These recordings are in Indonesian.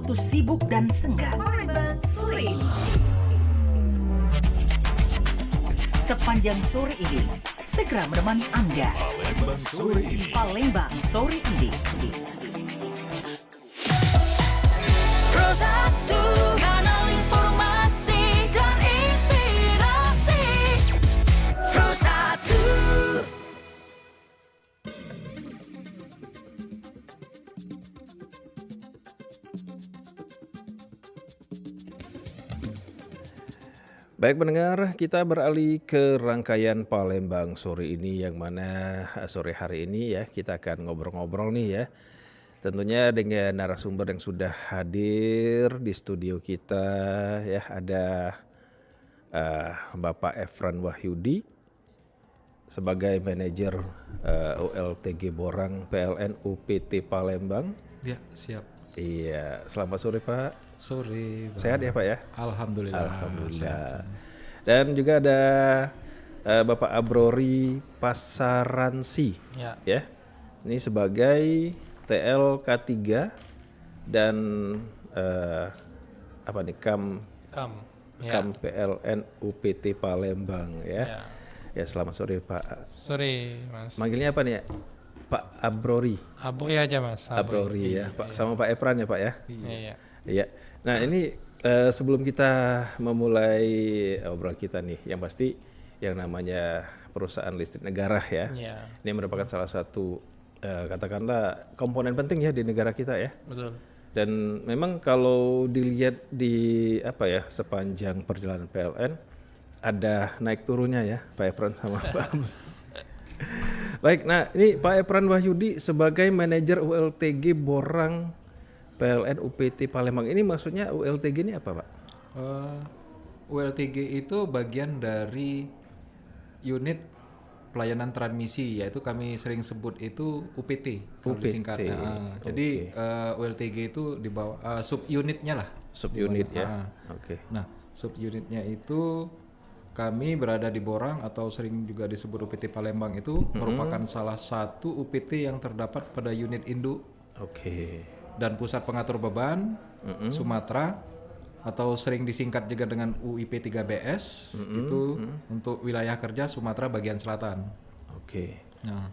waktu sibuk dan senggang. Palembang sore ini. Sepanjang sore ini, segera menemani Anda. Palembang sore ini. Palembang sore ini. Pro 1, kanal informasi dan inspirasi. Pro 1. Baik pendengar, kita beralih ke rangkaian Palembang sore ini yang mana sore hari ini ya kita akan ngobrol-ngobrol nih ya. Tentunya dengan narasumber yang sudah hadir di studio kita ya, ada Bapak Efran Wahyudi sebagai manajer ULTG Borang PLN UPT Palembang. Ya, siap. Iya, selamat sore Pak. Sore. Bang. Sehat ya Pak ya? Alhamdulillah. Alhamdulillah. Sehat. Dan juga ada Bapak Abrori Pasaransi, ya. Ini sebagai TLK3 dan KAM PLN UPT Palembang ya. Ya, selamat sore Pak. Sore Mas. Manggilnya apa nih ya? Pak Abrori. Aboy aja Mas. Abrori ya, Pak. Sama Pak Efran ya Pak ya. Iya. Iya. Nah ini sebelum kita memulai obrolan kita nih, yang pasti yang namanya perusahaan listrik negara ya, ini merupakan salah satu katakanlah komponen penting ya di negara kita ya. Betul. Dan memang kalau dilihat di sepanjang perjalanan PLN ada naik turunnya ya, Pak Efran sama Pak Ams. Baik, nah ini Pak Efran Wahyudi sebagai manajer ULTG Borang PLN UPT Palembang, ini maksudnya ULTG ini apa Pak? ULTG itu bagian dari unit pelayanan transmisi, yaitu kami sering sebut itu UPT kalau disingkatnya. Jadi ULTG itu di bawah subunitnya lah. Subunit ya. Oke. Nah, subunitnya itu kami berada di Borang atau sering juga disebut UPT Palembang itu merupakan salah satu UPT yang terdapat pada unit induk. Oke. Dan pusat pengatur beban Sumatera atau sering disingkat juga dengan UIP 3BS itu untuk wilayah kerja Sumatera bagian selatan. Oke. Nah,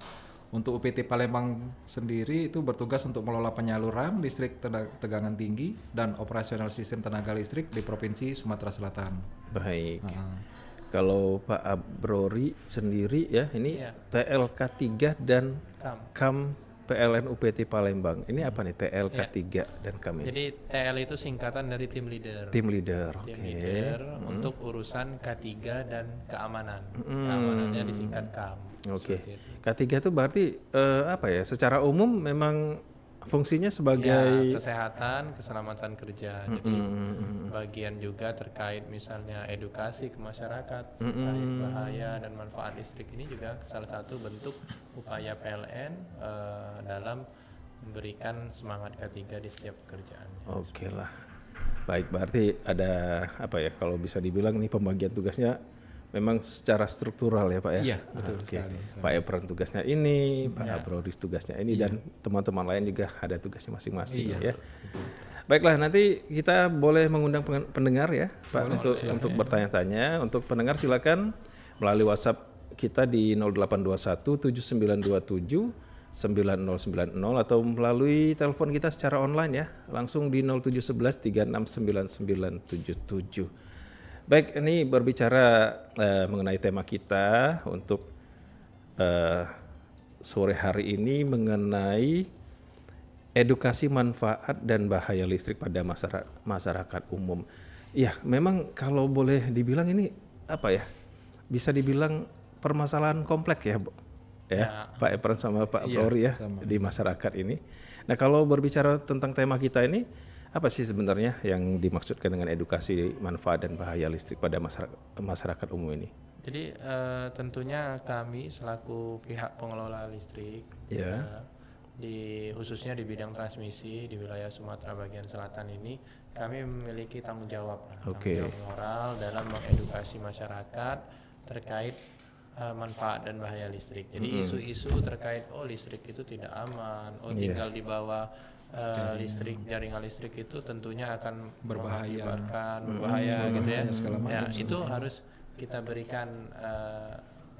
untuk UPT Palembang sendiri itu bertugas untuk mengelola penyaluran listrik tegangan tinggi dan operasional sistem tenaga listrik di Provinsi Sumatera Selatan. Baik. Kalau Pak Abrori sendiri ya, ini TLK3 dan KAM PLN UPT Palembang. Ini apa nih TLK3 dan KAM ini? Jadi TL itu singkatan dari tim leader. Tim leader. Tim leader untuk urusan K3 dan keamanan. Keamanannya disingkat KAM. Oke. K3 itu berarti secara umum memang fungsinya sebagai kesehatan, keselamatan kerja. Jadi bagian juga terkait misalnya edukasi ke masyarakat terkait bahaya dan manfaat listrik, ini juga salah satu bentuk upaya PLN dalam memberikan semangat K3 di setiap pekerjaan. Oke lah. Baik, berarti ada kalau bisa dibilang nih pembagian tugasnya memang secara struktural ya Pak ya? Iya, betul sekali. Pak Efran tugasnya ini, Pak Abrori tugasnya ini, dan teman-teman lain juga ada tugasnya masing-masing ya. Baiklah, nanti kita boleh mengundang pendengar ya Pak untuk bertanya-tanya. Untuk pendengar silakan melalui WhatsApp kita di 0821 7927 9090 atau melalui telepon kita secara online ya, langsung di 0711 369977. Baik, ini berbicara mengenai tema kita untuk sore hari ini mengenai edukasi manfaat dan bahaya listrik pada masyarakat umum. Ya, memang kalau boleh dibilang ini bisa dibilang permasalahan kompleks ya, Bu. Ya, Pak Efran sama Pak Abrori ya di masyarakat ini. Nah, kalau berbicara tentang tema kita ini, apa sih sebenarnya yang dimaksudkan dengan edukasi manfaat dan bahaya listrik pada masyarakat umum ini? Jadi tentunya kami selaku pihak pengelola listrik khususnya di bidang transmisi di wilayah Sumatera bagian selatan ini, kami memiliki tanggung jawab moral dalam mengedukasi masyarakat terkait manfaat dan bahaya listrik. Jadi isu-isu terkait listrik itu tidak aman, tinggal di bawah jaringan listrik itu tentunya akan Berbahaya. mengakibatkan berbahaya gitu ya. berbahaya segala Ya, macam itu harus kita berikan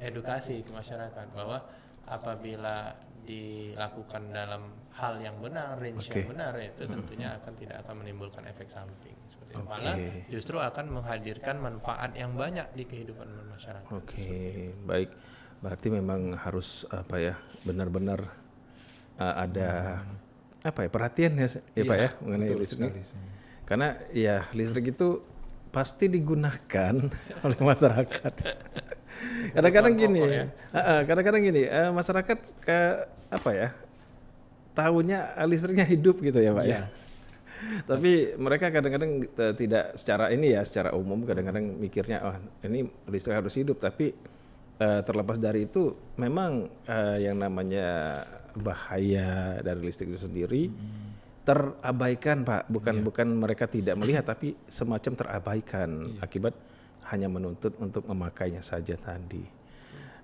edukasi ke masyarakat bahwa apabila dilakukan dalam hal yang benar, range Oke. yang benar, itu tentunya tidak akan menimbulkan efek samping seperti itu. Oke. Malah justru akan menghadirkan manfaat yang banyak di kehidupan masyarakat. Oke, baik. Berarti memang harus apa ya, benar-benar ada apa ya, perhatian ya, Pak ya, mengenai betul listrik. sekali. Karena ya listrik itu pasti digunakan oleh masyarakat. Kadang-kadang gini, kadang-kadang gini, masyarakat apa ya, tahunya listriknya hidup gitu ya Pak ya. Tapi mereka kadang-kadang tidak secara ini ya, secara umum kadang-kadang mikirnya, oh ini listrik harus hidup. Tapi terlepas dari itu, memang yang namanya bahaya dari listrik itu sendiri terabaikan Pak. Bukan mereka tidak melihat, tapi semacam terabaikan akibat hanya menuntut untuk memakainya saja tadi.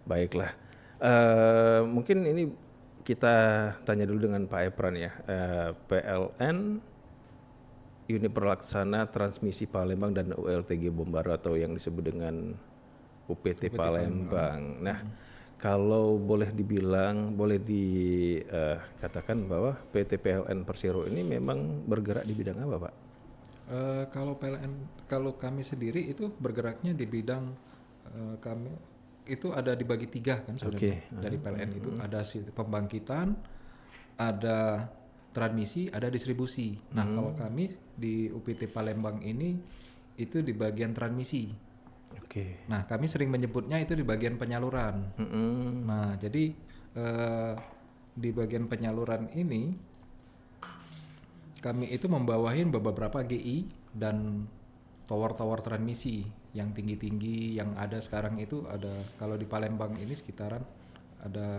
Baiklah, mungkin ini kita tanya dulu dengan Pak Epran ya. PLN Unit Pelaksana Transmisi Palembang dan ULTG Bombaru atau yang disebut dengan UPT Palembang. Nah, kalau boleh dibilang, boleh dikatakan bahwa PT PLN Persero ini memang bergerak di bidang apa, Pak? Kalau kami sendiri itu bergeraknya di bidang kami itu ada dibagi 3 kan sebenarnya. Dari PLN itu ada pembangkitan, ada transmisi, ada distribusi. Nah, kalau kami di UPT Palembang ini itu di bagian transmisi. Nah, kami sering menyebutnya itu di bagian penyaluran. Nah, jadi di bagian penyaluran ini kami itu membawahin beberapa GI dan tower-tower transmisi yang tinggi-tinggi yang ada sekarang itu ada, kalau di Palembang ini sekitaran ada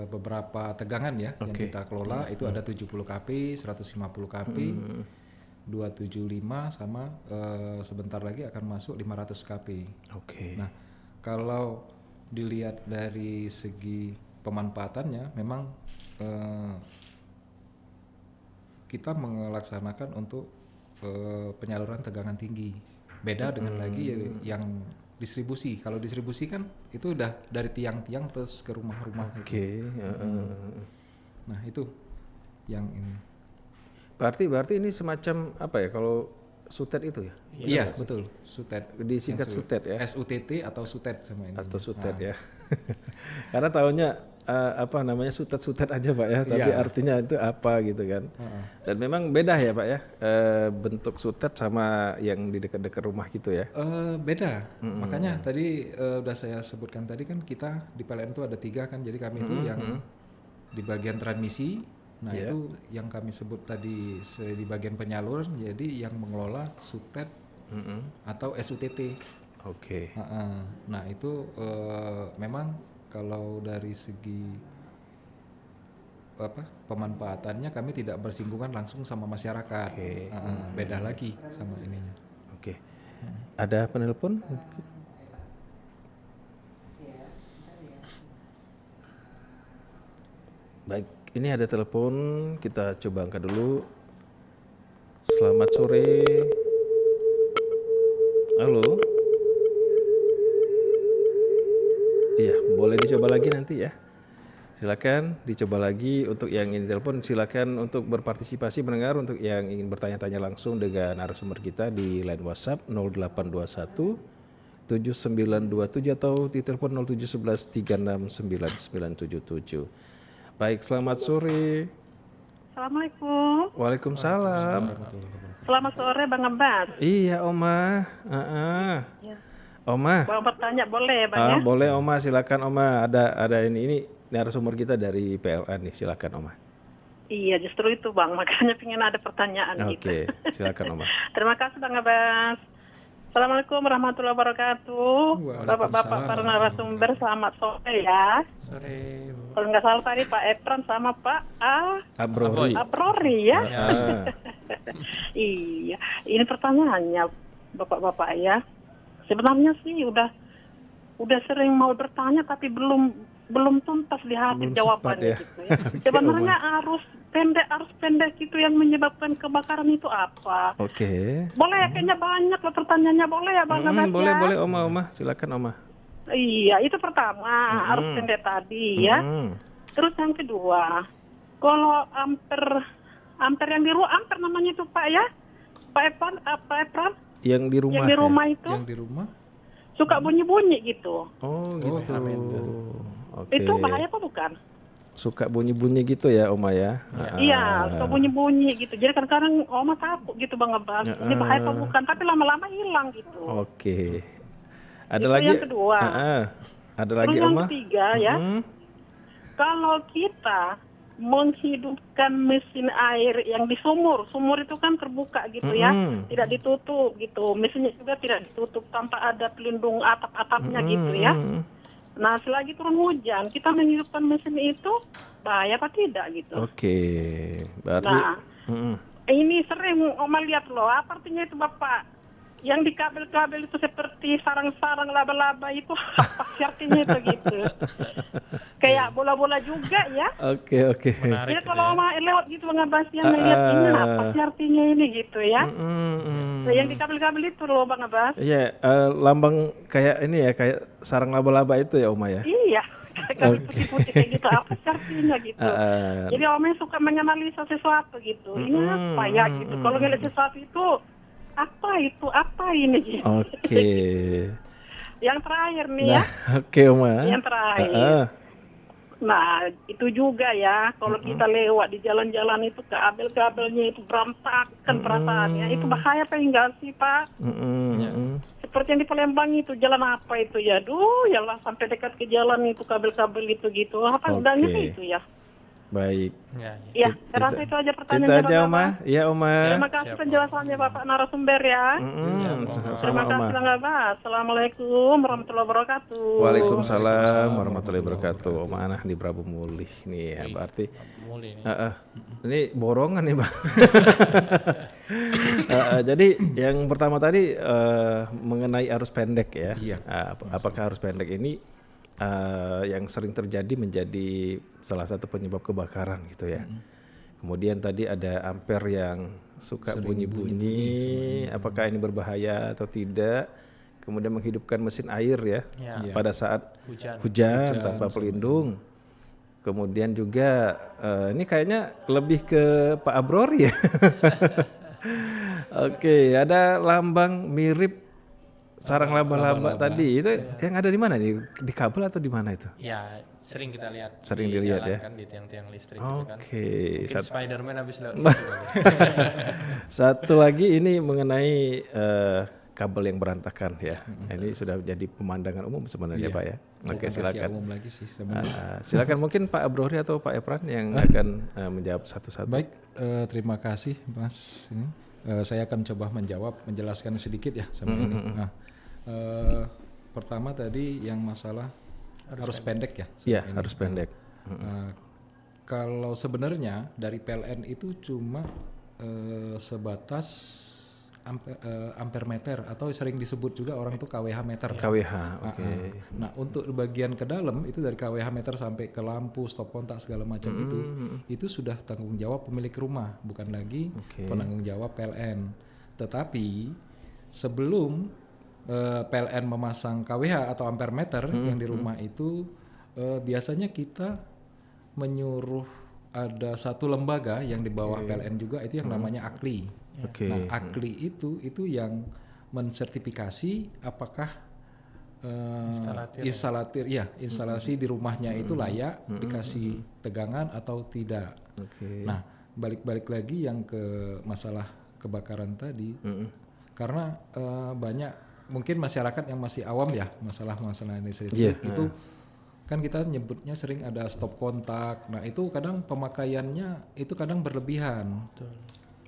beberapa tegangan ya yang kita kelola itu ada 70 kP, 150 kP, 275 sama sebentar lagi akan masuk 500 kP. Nah, kalau dilihat dari segi pemanfaatannya memang kita melaksanakan untuk penyaluran tegangan tinggi. Beda dengan lagi yang distribusi. Kalau distribusi kan itu udah dari tiang-tiang terus ke rumah-rumah. Nah, itu yang ini. Berarti ini semacam apa ya, kalau SUTET itu ya? Iya, betul. SUTET. Disingkat SUTET ya? SUTT atau SUTET sama ini. Atau SUTET ya. Karena tahunya apa namanya SUTET aja Pak ya, tapi artinya itu apa gitu kan. Dan memang beda ya Pak ya, bentuk SUTET sama yang di dekat-dekat rumah gitu ya. Beda. Makanya tadi udah saya sebutkan tadi kan kita di PLN itu ada 3 kan, jadi kami itu yang di bagian transmisi. Nah, itu yang kami sebut tadi di bagian penyalur, jadi yang mengelola SUTET atau SUTT. Nah, itu memang kalau dari segi pemanfaatannya kami tidak bersinggungan langsung sama masyarakat. Beda lagi sama ininya. Ada penelpon? Baik, ini ada telepon, kita coba angkat dulu. Selamat sore. Halo. Iya, boleh dicoba lagi nanti ya. Silakan dicoba lagi. Untuk yang ingin telepon silakan untuk berpartisipasi mendengar. Untuk yang ingin bertanya-tanya langsung dengan narasumber kita di line WhatsApp 0821 7927 atau di telepon 0711 369977. Baik, selamat sore. Assalamualaikum. Waalaikumsalam. Selamat sore Bang Abbas. Iya, Oma. Oma. Bang bertanya boleh Bang ya? Boleh Oma, silakan Oma. Ada ini narasumber kita dari PLN nih, silakan Oma. Iya, justru itu Bang, makanya pengen ada pertanyaan gitu. Silakan Oma. Terima kasih Bang Abbas. Assalamualaikum warahmatullahi wabarakatuh. Bapak-bapak para narasumber, selamat sore ya. Sore. Kalau nggak salah tadi Pak Epran sama Pak Abrori ya. Iya, ini pertanyaannya Bapak-bapak ya. Sebenarnya sih udah sering mau bertanya tapi belum belum tuntas di hati Belum jawabannya sempat ya. gitu ya. Sebenarnya arus pendek itu yang menyebabkan kebakaran itu apa? Oke. Boleh ya, kayaknya banyak loh pertanyaannya, boleh ya Bang Abbas Boleh, ya? boleh Oma, silakan Oma. Iya, itu pertama, arus pendek tadi ya. Terus yang kedua, kalau amper yang di rumah, amper namanya itu Pak ya? Pak Epran? Yang di rumah. Yang di rumah ya? itu Yang di rumah suka bunyi-bunyi gitu. Oh, gitu. Oke. Itu bahaya apa bukan? Suka bunyi-bunyi gitu ya, Oma ya? Iya, suka bunyi-bunyi gitu. Jadi kadang-kadang Oma takut gitu Bang Abbas. Ini bahaya apa bukan? Tapi lama-lama hilang gitu. Oke. Ada Itu lagi? yang kedua. Ada Terus lagi, yang Oma? ketiga ya, kalau kita menghidupkan mesin air yang di sumur itu kan terbuka gitu ya, tidak ditutup gitu. Mesinnya juga tidak ditutup tanpa ada pelindung atap-atapnya gitu ya. Nah, selagi turun hujan, kita menghidupkan mesin itu bahaya apa tidak gitu. Oke. Berarti Nah, ini sering Oma lihat loh, apa artinya itu Bapak? Yang di kabel-kabel itu seperti sarang-sarang laba-laba itu, apa sih artinya itu gitu. Kayak bola-bola juga ya. Oke. Menarik Jadi gitu kalau ya. Oma lewat gitu Bang Abbas yang ngeliat ini apa sih artinya ini gitu ya. Nah, yang di kabel-kabel itu loh Bang Abbas. Iya, lambang kayak ini ya, kayak sarang laba-laba itu ya, Oma ya? Iya. Kabel putih-putih kayak gitu, apa sih artinya gitu. Jadi Oma suka menganalisa sesuatu gitu. Ini apa ya gitu. Kalau ngeliat sesuatu itu apa ini gitu. Oke. Yang terakhir nih Nah, ya. oke Oma. Yang terakhir. Nah, itu juga ya, kalau kita lewat di jalan-jalan itu kabel-kabelnya itu berantakan perasaannya. Itu bahaya apa enggak sih, Pak? Seperti yang di Palembang itu, jalan apa itu ya? Duh, ya lah sampai dekat ke jalan itu kabel-kabel gitu-gitu. Apa gunanya sih itu ya? Baik. Ya, saya rasa itu aja Itu pertanyaannya. aja, Bang Oma. Abbas. Iya, Oma. Terima kasih penjelasannya Bapak narasumber ya. Sama Terima Oma. kasih Bang Abbas. Assalamualaikum warahmatullahi wabarakatuh. Waalaikumsalam warahmatullahi wabarakatuh. Oma Anah di Prabu Mulih nih ya, berarti Mulai nih. ini borongan nih Bang. Jadi yang pertama tadi mengenai arus pendek ya. Iya. Apakah arus pendek ini yang sering terjadi menjadi salah satu penyebab kebakaran gitu ya. Kemudian tadi ada ampere yang suka bunyi-bunyi, apakah ini berbahaya atau tidak. Kemudian menghidupkan mesin air ya, pada saat hujan tanpa pelindung. Kemudian juga ini kayaknya lebih ke Pak Abrori ya. Oke, ada lambang mirip sarang laba-laba tadi itu yang ada di mana nih? Di kabel atau di mana itu? Ya, sering kita lihat. Sering di dilihat jalan ya. kan, di tiang-tiang listrik gitu kan. Oke. Mungkin Spiderman habis lewat situ kali. Satu lagi ini mengenai kabel yang berantakan ya. Ini sudah jadi pemandangan umum sebenarnya Pak ya. Oke, silakan. umum lagi sih sebenarnya. Silakan mungkin Pak Abrori atau Pak Epran yang akan menjawab satu-satu. Baik, terima kasih Mas. Ini saya akan coba menjelaskan sedikit ya sama ini. Nah, pertama tadi yang masalah arus pendek ya. Iya, arus pendek. Kalau sebenarnya dari PLN itu cuma sebatas ampere meter atau sering disebut juga orang itu KWH meter. KWH, oke. Nah, untuk bagian ke dalam itu dari KWH meter sampai ke lampu, stop kontak segala macam itu sudah tanggung jawab pemilik rumah, bukan lagi penanggung jawab PLN. Tetapi sebelum PLN memasang KWH atau ampere meter yang di rumah itu biasanya kita menyuruh ada satu lembaga yang di bawah PLN juga itu yang namanya AKLI. Nah, AKLI itu yang mensertifikasi apakah instalasi di rumahnya itu layak dikasih tegangan atau tidak. Nah, balik lagi yang ke masalah kebakaran tadi, karena banyak mungkin masyarakat yang masih awam ya masalah listrik itu kan kita nyebutnya sering ada stop kontak. Nah, itu kadang pemakaiannya itu kadang berlebihan.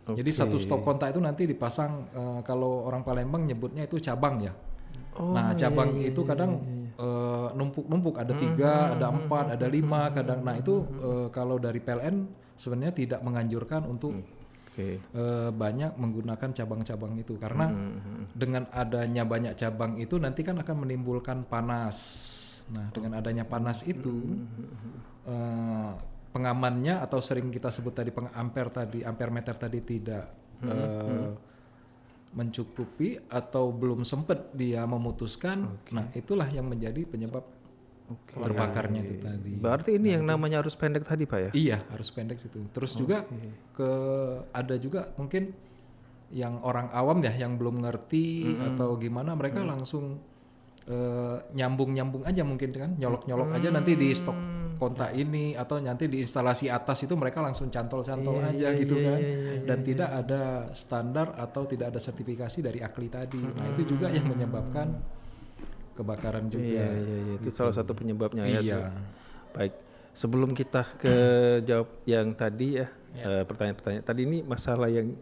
Jadi satu stop kontak itu nanti dipasang kalau orang Palembang nyebutnya itu cabang ya. Nah, cabang itu kadang numpuk-numpuk, ada 3, ada 4, ada 5 kadang. Nah, itu kalau dari PLN sebenarnya tidak menganjurkan untuk banyak menggunakan cabang-cabang itu karena dengan adanya banyak cabang itu nanti kan akan menimbulkan panas. Nah, dengan adanya panas itu pengamannya atau sering kita sebut tadi ampere meter tadi tidak mencukupi atau belum sempat dia memutuskan. Nah, itulah yang menjadi penyebab terbakarnya itu tadi. Berarti ini yang namanya arus pendek tadi Pak ya? Iya, harus pendek situ. Terus juga ada juga mungkin yang orang awam ya yang belum ngerti atau gimana, mereka langsung nyambung aja mungkin kan, nyolok aja nanti di stok kontak ini atau nanti di instalasi atas itu mereka langsung cantol aja gitu kan. Dan tidak ada standar atau tidak ada sertifikasi dari ahli tadi. Nah, itu juga yang menyebabkan kebakaran juga. Iya, itu salah satu penyebabnya ya. Iya. Baik, sebelum kita ke jawab yang tadi ya, pertanyaan-pertanyaan tadi, ini masalah yang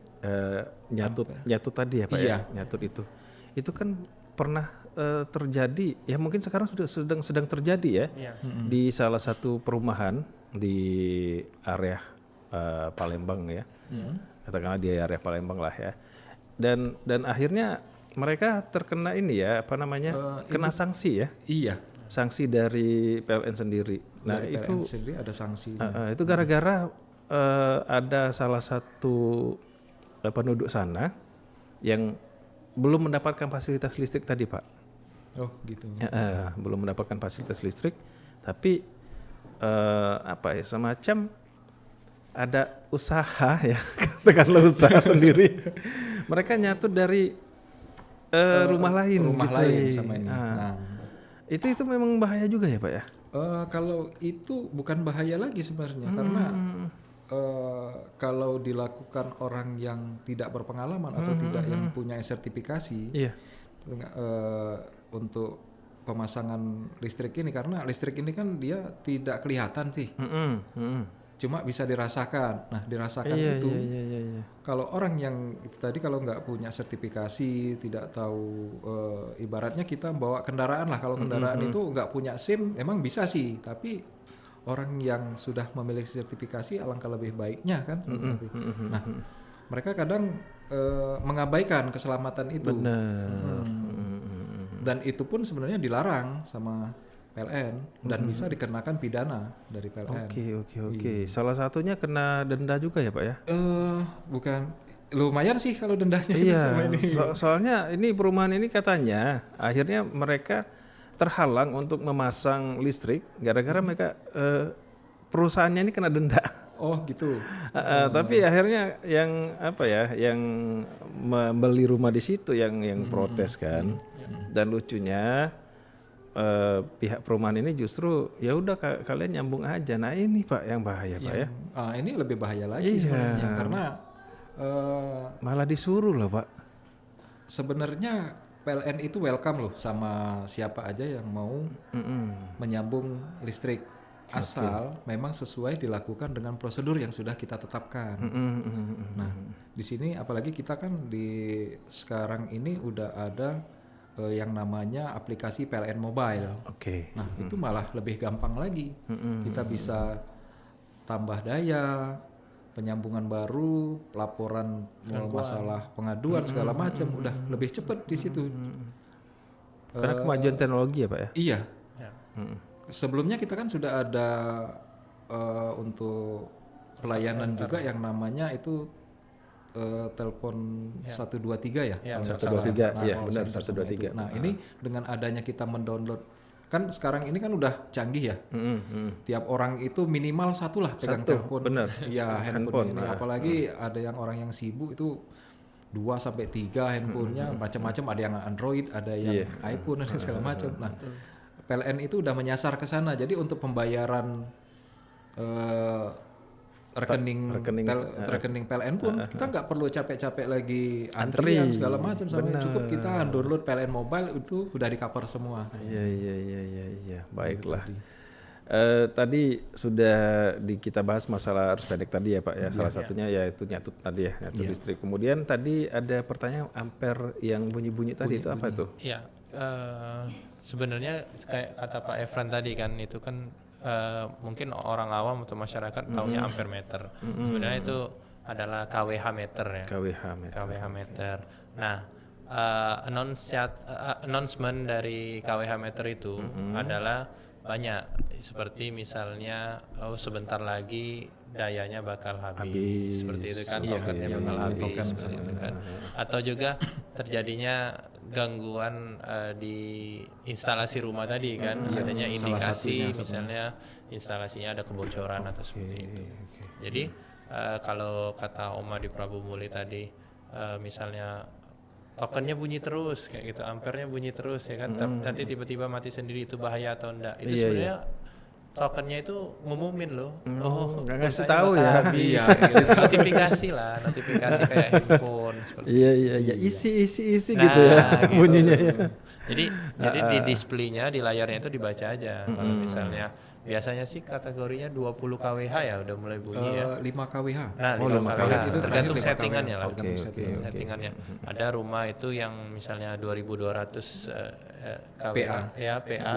nyatut tadi ya Pak ya, nyatut itu kan pernah terjadi ya, mungkin sekarang sudah sedang terjadi ya, di salah satu perumahan di area Palembang ya, katakanlah di area Palembang lah ya, dan akhirnya mereka terkena ini ya, apa namanya, kena sanksi ya. Iya. Sanksi dari PLN sendiri. Nah dari itu PLN sendiri ada sanksi. Itu gara-gara ada salah satu penduduk sana yang belum mendapatkan fasilitas listrik tadi Pak. Oh gitu. Belum mendapatkan fasilitas listrik, tapi apa ya, semacam ada usaha ya, katakanlah usaha sendiri. Mereka nyatut dari rumah lain sama ini. Itu memang bahaya juga ya Pak ya? Kalau itu bukan bahaya lagi sebenarnya, karena kalau dilakukan orang yang tidak berpengalaman atau tidak yang punya sertifikasi untuk pemasangan listrik ini, karena listrik ini kan dia tidak kelihatan sih. Cuma bisa dirasakan. Nah, dirasakan itu kalau orang yang itu tadi kalau nggak punya sertifikasi, tidak tahu, ibaratnya kita bawa kendaraan lah, kalau kendaraan itu nggak punya SIM, emang bisa sih, tapi orang yang sudah memiliki sertifikasi alangkah lebih baiknya kan. Nah, mereka kadang mengabaikan keselamatan itu. Dan itu pun sebenarnya dilarang sama PLN dan bisa dikenakan pidana dari PLN. Oke. Salah satunya kena denda juga ya Pak ya? Bukan, lumayan sih kalau dendanya. Iya. Soalnya ini perumahan ini katanya akhirnya mereka terhalang untuk memasang listrik gara-gara mereka perusahaannya ini kena denda. Oh gitu. Tapi akhirnya yang apa ya, yang membeli rumah di situ yang protes kan. Dan lucunya pihak perumahan ini justru ya udah kalian nyambung aja. Nah ini Pak yang bahaya Pak ya. Ini lebih bahaya lagi sebenarnya, karena malah disuruh loh Pak. Sebenarnya PLN itu welcome loh sama siapa aja yang mau menyambung listrik, asal memang sesuai dilakukan dengan prosedur yang sudah kita tetapkan. Nah di sini apalagi kita kan di sekarang ini udah ada yang namanya aplikasi PLN Mobile. Nah itu malah lebih gampang lagi. Kita bisa tambah daya, penyambungan baru, laporan masalah pengaduan segala macam, udah lebih cepat di situ. Karena kemajuan teknologi ya Pak ya. Iya. Sebelumnya kita kan sudah ada untuk pelayanan juga yang namanya itu telepon 123 ya. 123, iya benar 123. Nah ini dengan adanya kita mendownload, kan sekarang ini kan udah canggih ya. Tiap orang itu minimal satu lah pegang telepon. Bener. Iya handphone. Ini. Apalagi ada yang orang yang sibuk itu 2-3 handphonenya, macam-macam, ada yang Android, ada yang iPhone dan segala macam. Nah PLN itu udah menyasar ke sana. Jadi untuk pembayaran rekening PLN pun kita nggak perlu capek-capek lagi antrian segala macam, sama cukup kita download PLN Mobile itu udah di cover semua. Iya. Baiklah. Tadi sudah kita bahas masalah arus pendek tadi ya Pak ya. Salah satunya yaitu nyatut tadi ya, nyatut listrik. Kemudian tadi ada pertanyaan ampere yang bunyi-bunyi tadi itu apa itu? Iya. Sebenarnya kayak kata Pak Efran tadi kan, itu kan mungkin orang awam atau masyarakat taunya ampere meter. Sebenarnya itu adalah kWh meter ya. kWh meter. kWh meter. Nah, announcement dari KWH meter itu adalah banyak, seperti misalnya sebentar lagi dayanya bakal habis, seperti itu kan, tokennya bakal habis, seperti itu kan. Atau juga terjadinya gangguan di instalasi rumah tadi kan, adanya indikasi misalnya instalasinya ada kebocoran atau seperti itu. Jadi kalau kata Om Adi Prabu Muli tadi, misalnya tokennya bunyi terus kayak gitu, ampernya bunyi terus ya kan, nanti tiba-tiba mati sendiri, itu bahaya atau enggak? Itu sebenarnya tokennya itu ngumumin loh. nggak ngasih pulsanya tahu bakal ya. habis, gitu. Notifikasi kayak handphone seperti Iya, isi Nah, gitu ya gitu. bunyinya ya. Jadi di displaynya, di layarnya itu dibaca aja. Kalau misalnya biasanya sih kategorinya 20 kWh ya udah mulai bunyi ya. 5 kWh. Nah, Oh, 5 5 kWh. kWh. Itu Tergantung terakhir 5 settingannya kWh. lah. Tergantung settingan. Settingannya. Ada rumah itu yang misalnya 2200 kWh PA. ya, PA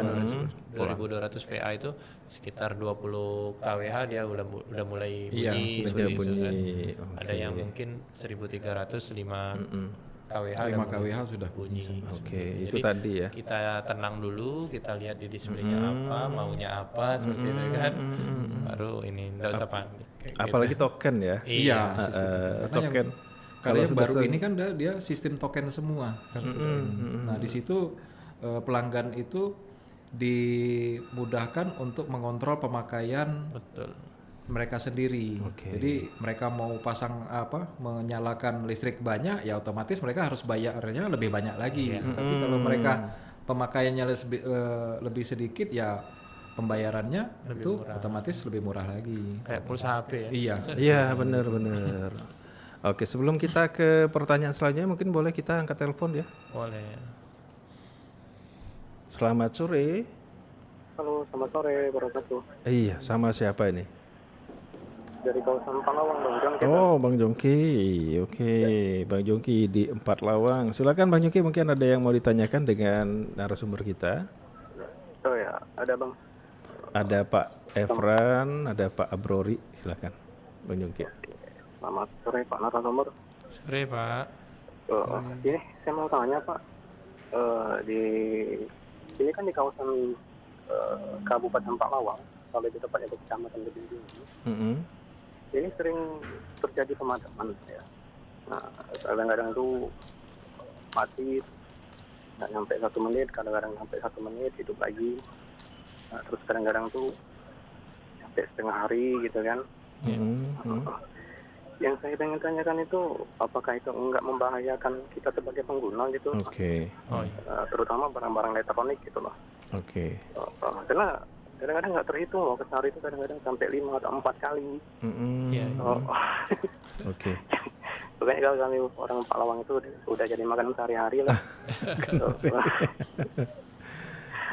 2200 PA itu sekitar 20 kWh dia udah mulai Iya, bunyi Dia seperti itu kan. bunyi. Ada yang mungkin 1300 5 kWh 5 udah kWh sudah bunyi. Oke, itu Jadi tadi ya. kita tenang dulu, kita lihat di displaynya apa, maunya apa seperti itu kan. Baru ini enggak usah panik. Kayak Apalagi gitu. token ya. Iya, sistem. Karena token. Kalau yang sudah baru ini kan dia sistem token semua kan sudah ini. Nah, di situ pelanggan itu dimudahkan untuk mengontrol pemakaian Betul. mereka sendiri. Oke. Jadi mereka mau pasang menyalakan listrik banyak, ya otomatis mereka harus bayarnya lebih banyak lagi. Tapi kalau mereka pemakaiannya lebih sedikit, ya pembayarannya itu otomatis lebih murah lagi. Kayak pulsa HP ya. Iya. Iya, benar. Oke, sebelum kita ke pertanyaan selanjutnya, mungkin boleh kita angkat telepon ya. Boleh. Selamat sore. Halo, selamat sore, wabarakatuh. Iya, sama siapa ini? Dari kawasan Palawang, Bang Jongki. Oh, Bang Jongki. Oke, Bang Jongki di 4 Lawang. Silakan Bang Jongki, mungkin ada yang mau ditanyakan dengan narasumber kita. Oh ya, ada Bang. Ada Pak Efran, ada Pak Abrori. Silakan Bang Jongki. Selamat sore Pak narasumber. Sore Pak. Ini saya mau tanya Pak, di ini kan di kawasan Kabupaten Palawang, kalau itu tepatnya di Kecamatan Gedung Tinggi, ini sering terjadi pemadaman ya. Nah, kadang-kadang itu mati nggak nyampe 1 menit, kadang-kadang sampai 1 menit hidup lagi. Nah, terus kadang-kadang tuh sampai setengah hari gitu kan. Yang saya pengen tanyakan itu, apakah itu enggak membahayakan kita sebagai pengguna gitu? Oke. Terutama barang-barang elektronik gitu loh. Oke. Karena kadang-kadang nggak terhitung loh, sehari itu kadang-kadang sampai 5 atau 4 kali. Iya. Oke. Pokoknya kalau kami orang Palawang itu udah jadi makanan sehari-hari lah.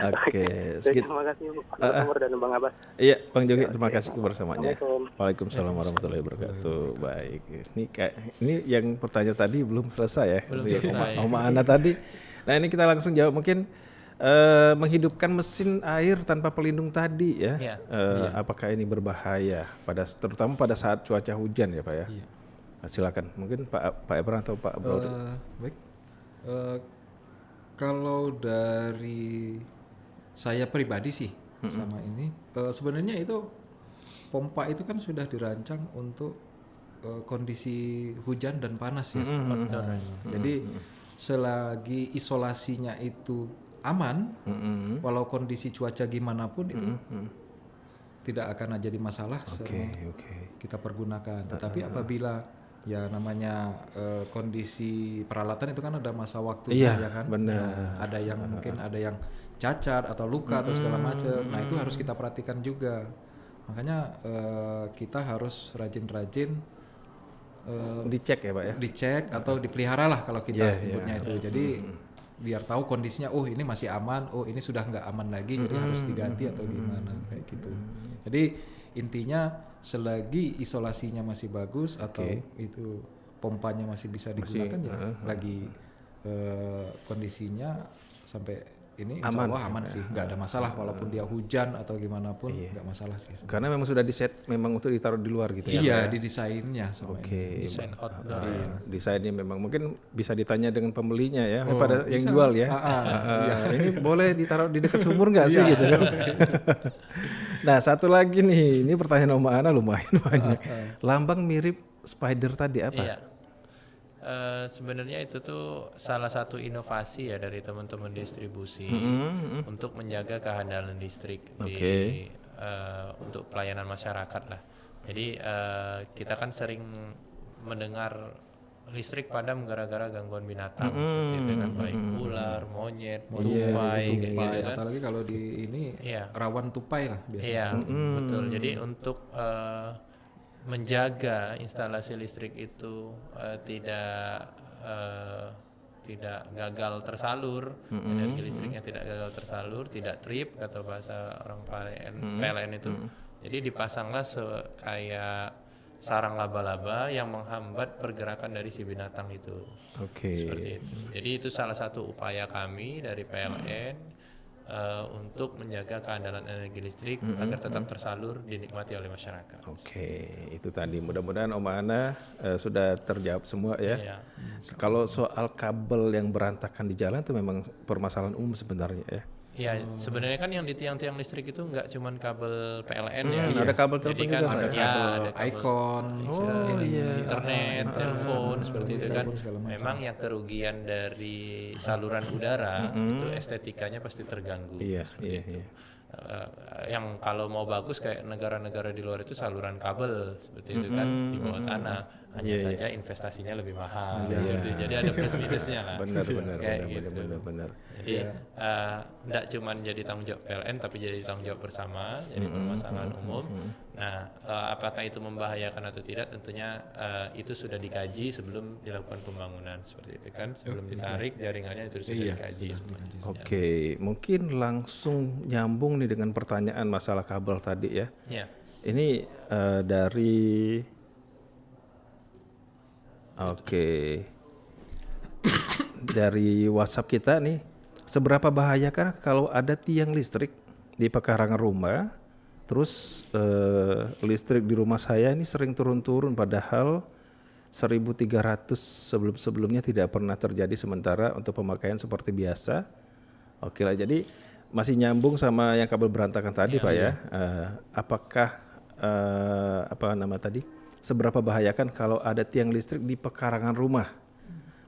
Oke. Terima kasih Pak Nomor dan Bang Abbas. Iya, Bang Jongki, terima kasih kebersamaannya. Assalamualaikum. Waalaikumsalam warahmatullahi wabarakatuh. Baik. Ini yang pertanyaan tadi belum selesai ya. Belum Itu ya, selesai. Oma Ana tadi. Nah, ini kita langsung jawab mungkin menghidupkan mesin air tanpa pelindung tadi ya. Iya. Apakah ini berbahaya terutama pada saat cuaca hujan ya, Pak ya? Iya. Nah, silakan. Mungkin Pak Ebran atau Pak Bro. Baik. Kalau dari saya pribadi sih sama ini, sebenarnya itu pompa itu kan sudah dirancang untuk kondisi hujan dan panas ya. Jadi selagi isolasinya itu aman, walau kondisi cuaca gimana pun itu tidak akan jadi masalah selama kita pergunakan. Tetapi apabila ya namanya kondisi peralatan itu kan ada masa waktunya ya kan. Benar. Ada yang mungkin ada yang cacat atau luka atau segala macam. Nah itu harus kita perhatikan juga. Makanya kita harus rajin-rajin Dicek ya, Pak ya. dicek atau dipelihara lah kalau kita sebutnya itu. Jadi biar tahu kondisinya, oh ini masih aman, oh ini sudah nggak aman lagi, jadi harus diganti atau gimana kayak gitu. Jadi intinya selagi isolasinya masih bagus atau itu pompanya masih bisa digunakan ya lagi kondisinya sampai ini insya Allah aman sih, nggak ada masalah walaupun dia hujan atau gimana pun nggak masalah sih. Karena memang sudah di-set memang untuk ditaruh di luar gitu ya. Iya, didesainnya sama ini. Desain outdoor. Desainnya memang mungkin bisa ditanya dengan pembelinya ya, pada yang jual ya. Ini boleh ditaruh di dekat sumur nggak sih gitu kan? Nah, satu lagi nih, ini pertanyaan Om Ana lumayan banyak. Lambang mirip spider tadi apa? Iya. Sebenarnya itu tuh salah satu inovasi ya dari teman-teman distribusi untuk menjaga kehandalan listrik di untuk pelayanan masyarakat lah. Jadi kita kan sering mendengar listrik padam gara-gara gangguan binatang seperti itu kan, baik ular, monyet, tupai, gitu kan. Apalagi kalau di ini rawan tupai lah biasanya. Iya, betul. Jadi untuk menjaga instalasi listrik itu tidak gagal tersalur, energi listriknya tidak gagal tersalur, tidak trip kata bahasa orang PLN itu. Jadi dipasanglah kayak sarang laba-laba yang menghambat pergerakan dari si binatang itu. Seperti itu. Jadi itu salah satu upaya kami dari PLN untuk menjaga keandalan energi listrik agar tetap tersalur dinikmati oleh masyarakat. Itu tadi mudah-mudahan Om Ana sudah terjawab semua ya. Kalau soal kabel yang berantakan di jalan itu memang permasalahan umum sebenarnya ya. Ya, sebenarnya kan yang di tiang-tiang listrik itu nggak cuman kabel PLN ya. Ada kabel telepon kan juga. ada kabel Icon, internet, telepon seperti itu kan. Memang yang kerugian dari saluran udara itu estetikanya pasti terganggu. Yang kalau mau bagus kayak negara-negara di luar itu saluran kabel seperti itu kan di bawah tanah, hanya saja investasinya lebih mahal. Jadi ada plus minusnya lah. Benar. Jadi tidak cuma jadi tanggung jawab PLN tapi jadi tanggung jawab bersama, jadi permasalahan umum. Nah, apakah itu membahayakan atau tidak? Tentunya itu sudah dikaji sebelum dilakukan pembangunan seperti itu kan. Sebelum ditarik jaringannya itu sudah dikaji. Mungkin langsung nyambung nih dengan pertanyaan masalah kabel tadi ya. Ini dari dari WhatsApp kita nih. Seberapa bahayakah kalau ada tiang listrik di pekarangan rumah, terus listrik di rumah saya ini sering turun-turun padahal 1.300 sebelum-sebelumnya tidak pernah terjadi, sementara untuk pemakaian seperti biasa. Jadi masih nyambung sama yang kabel berantakan tadi Pak ya. Apakah seberapa bahayakan kalau ada tiang listrik di pekarangan rumah?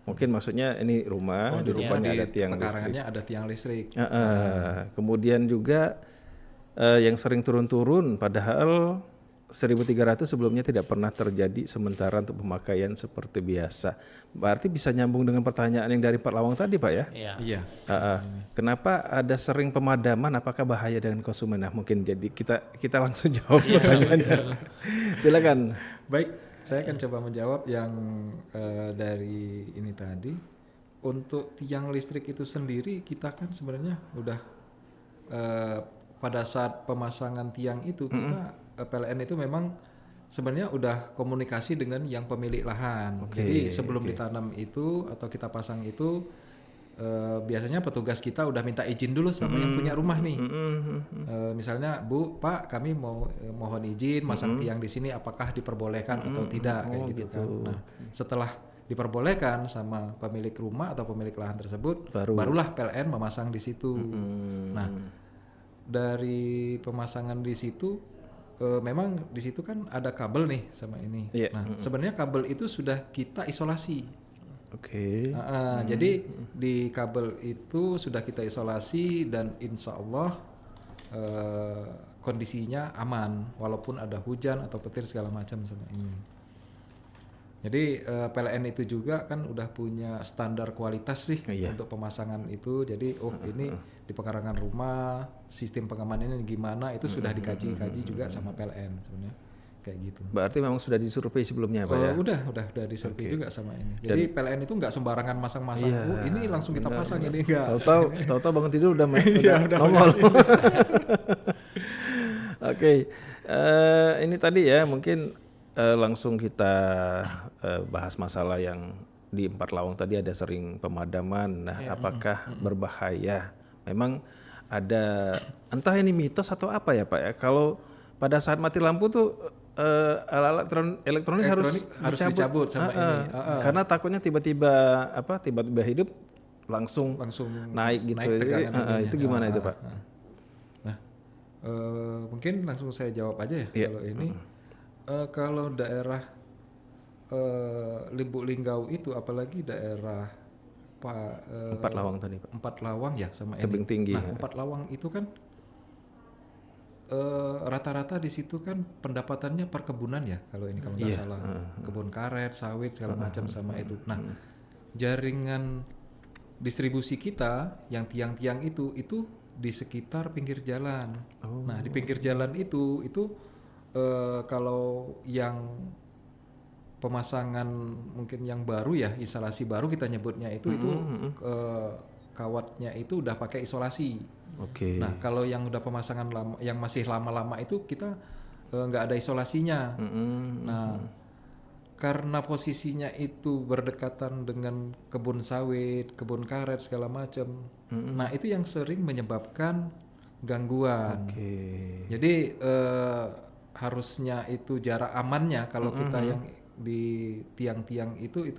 Mungkin maksudnya ini rumah, di rumah ada tiang listrik. Ada tiang listrik. Kemudian juga yang sering turun-turun padahal 1.300 sebelumnya tidak pernah terjadi, sementara untuk pemakaian seperti biasa. Berarti bisa nyambung dengan pertanyaan yang dari Pak Lawang tadi Pak ya? Iya. Kenapa ada sering pemadaman, apakah bahaya dengan konsumen? Nah mungkin jadi kita langsung jawab pertanyaannya. Silakan. Baik. Saya akan coba menjawab yang dari ini tadi. Untuk tiang listrik itu sendiri kita kan sebenarnya udah pada saat pemasangan tiang itu kita PLN itu memang sebenarnya udah komunikasi dengan yang pemilik lahan. Jadi sebelum ditanam itu atau kita pasang itu biasanya petugas kita udah minta izin dulu sama yang punya rumah nih. Misalnya Bu, Pak, kami mohon izin masang tiang di sini, apakah diperbolehkan atau tidak kayak gitu kan. Nah, setelah diperbolehkan sama pemilik rumah atau pemilik lahan tersebut, barulah PLN memasang di situ. Nah, dari pemasangan di situ memang di situ kan ada kabel nih sama ini. Nah, sebenarnya kabel itu sudah kita isolasi. Jadi di kabel itu sudah kita isolasi dan insya Allah kondisinya aman walaupun ada hujan atau petir segala macam sama ini. Jadi PLN itu juga kan udah punya standar kualitas sih untuk pemasangan itu. Jadi ini di pekarangan rumah sistem pengamanannya gimana itu sudah dikaji juga sama PLN sebenarnya. Kayak gitu. Berarti memang sudah disurvei sebelumnya Pak ya? Udah disurvei juga sama ini. Jadi PLN itu nggak sembarangan masang-masang. Ini langsung kita pasang ini enggak. Tahu-tahu bangun tidur udah nongol. Ini tadi ya mungkin langsung kita bahas masalah yang di Empat Lawang tadi ada sering pemadaman. Nah, apakah berbahaya memang ada entah ini mitos atau apa ya Pak ya, kalau pada saat mati lampu tuh alat-alat elektronik harus dicabut sama ini. Karena takutnya tiba-tiba hidup langsung naik gitu. Jadi, itu gimana itu Pak? Nah, mungkin langsung saya jawab aja ya. Kalau ini, kalau daerah Lubuk Linggau itu, apalagi daerah Empat Lawang tadi Pak. Empat Lawang ya sama Tebing ini. Tinggi. Nah, Empat Lawang itu kan rata-rata di situ kan pendapatannya perkebunan ya, kalau ini kalau nggak salah, kebun karet, sawit segala macam sama itu. Nah, jaringan distribusi kita yang tiang-tiang itu di sekitar pinggir jalan. Nah, di pinggir jalan itu kalau yang pemasangan mungkin yang baru ya, instalasi baru kita nyebutnya itu kawatnya itu udah pakai isolasi. Oke. Nah, kalau yang udah pemasangan lama, yang masih lama-lama itu kita nggak ada isolasinya. Nah, karena posisinya itu berdekatan dengan kebun sawit, kebun karet segala macam. Nah, itu yang sering menyebabkan gangguan. Jadi harusnya itu jarak amannya kalau kita yang di tiang-tiang itu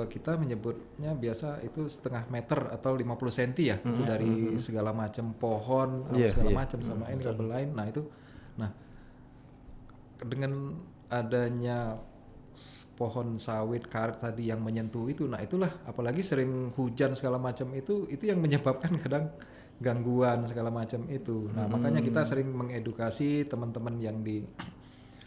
kita menyebutnya biasa itu 1/2 meter atau 50 cm ya, itu dari segala macam pohon segala macam sama ini kabel lain. Nah, itu dengan adanya pohon sawit karet tadi yang menyentuh itu, nah itulah apalagi sering hujan segala macam itu yang menyebabkan kadang gangguan segala macam itu. Nah, makanya kita sering mengedukasi teman-teman yang di